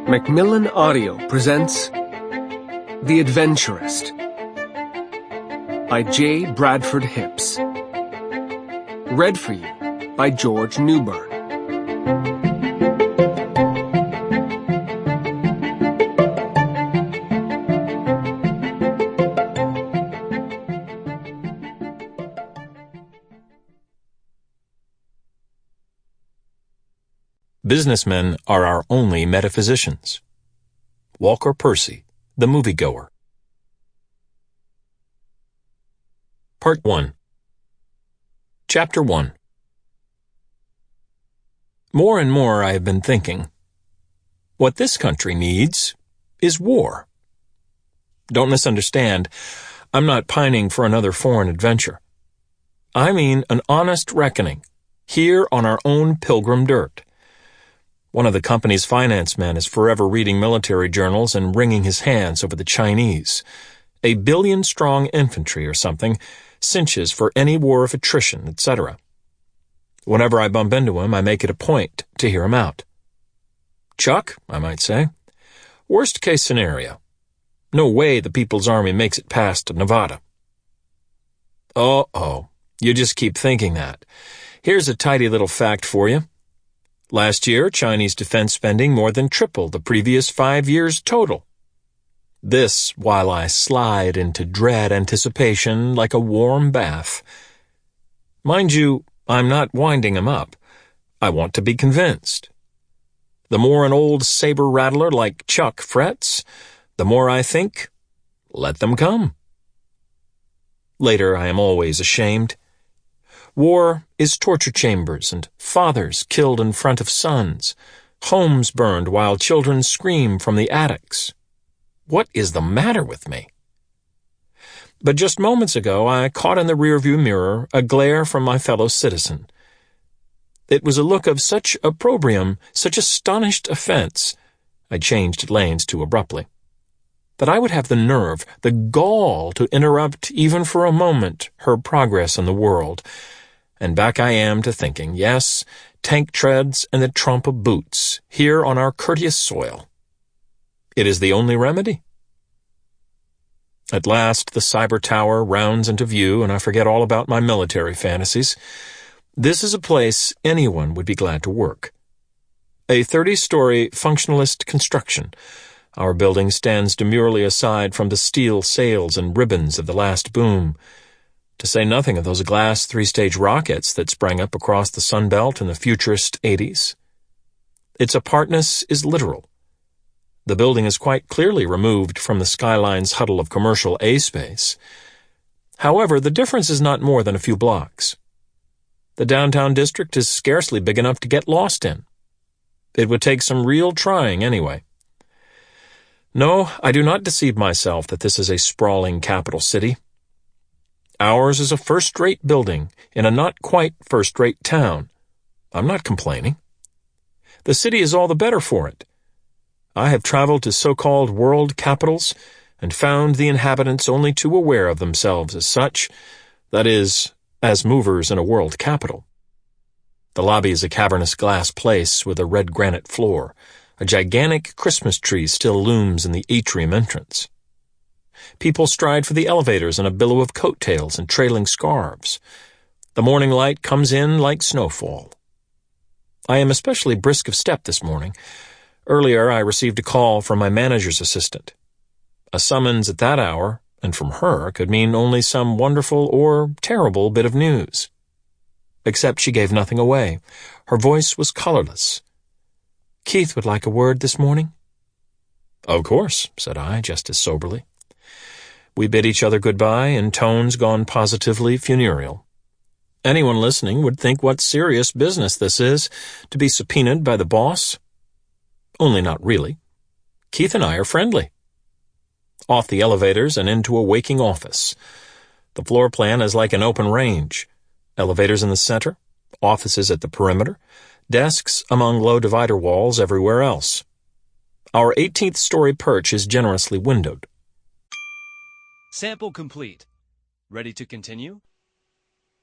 Macmillan Audio presents The Adventurist by J. Bradford Hipps. Read for you by George Newbern. Businessmen are our only metaphysicians. Walker Percy, The Moviegoer. Part 1. Chapter 1. More and more I have been thinking, what this country needs is war. Don't misunderstand, I'm not pining for another foreign adventure. I mean an honest reckoning, here on our own pilgrim dirt. One of the company's finance men is forever reading military journals and wringing his hands over the Chinese. 1 billion-strong infantry or something, cinches for any war of attrition, etc. Whenever I bump into him, I make it a point to hear him out. Chuck, I might say, worst-case scenario. No way the People's Army makes it past Nevada. Oh, you just keep thinking that. Here's a tidy little fact for you. Last year, Chinese defense spending more than tripled the previous 5 years total. This while I slide into dread anticipation like a warm bath. Mind you, I'm not winding him up. I want to be convinced. The more an old saber-rattler like Chuck frets, the more I think, let them come. Later, I am always ashamed. War is torture chambers and fathers killed in front of sons, homes burned while children scream from the attics. What is the matter with me? But just moments ago I caught in the rearview mirror a glare from my fellow citizen. It was a look of such opprobrium, such astonished offense, I changed lanes too abruptly, that I would have the nerve, the gall to interrupt even for a moment her progress in the world. And back I am to thinking, yes, tank treads and the trump of boots, here on our courteous soil. It is the only remedy. At last the cyber tower rounds into view, and I forget all about my military fantasies. This is a place anyone would be glad to work. A 30-story functionalist construction. Our building stands demurely aside from the steel sails and ribbons of the last boom, to say nothing of those glass 3-stage rockets that sprang up across the Sun Belt in the futurist 80s. Its apartness is literal. The building is quite clearly removed from the skyline's huddle of commercial A-space. However, the difference is not more than a few blocks. The downtown district is scarcely big enough to get lost in. It would take some real trying anyway. No, I do not deceive myself that this is a sprawling capital city. Ours is a first-rate building in a not-quite first-rate town. I'm not complaining. The city is all the better for it. I have traveled to so-called world capitals and found the inhabitants only too aware of themselves as such, that is, as movers in a world capital. The lobby is a cavernous glass place with a red granite floor. A gigantic Christmas tree still looms in the atrium entrance. People stride for the elevators in a billow of coattails and trailing scarves. The morning light comes in like snowfall. I am especially brisk of step this morning. Earlier I received a call from my manager's assistant. A summons at that hour, and from her, could mean only some wonderful or terrible bit of news. Except she gave nothing away. Her voice was colorless. "Keith would like a word this morning?" "Of course," said I, just as soberly. We bid each other goodbye in tones gone positively funereal. Anyone listening would think what serious business this is, to be subpoenaed by the boss. Only not really. Keith and I are friendly. Off the elevators and into a waking office. The floor plan is like an open range. Elevators in the center, offices at the perimeter, desks among low divider walls everywhere else. Our 18th-story perch is generously windowed. Sample complete. Ready to continue?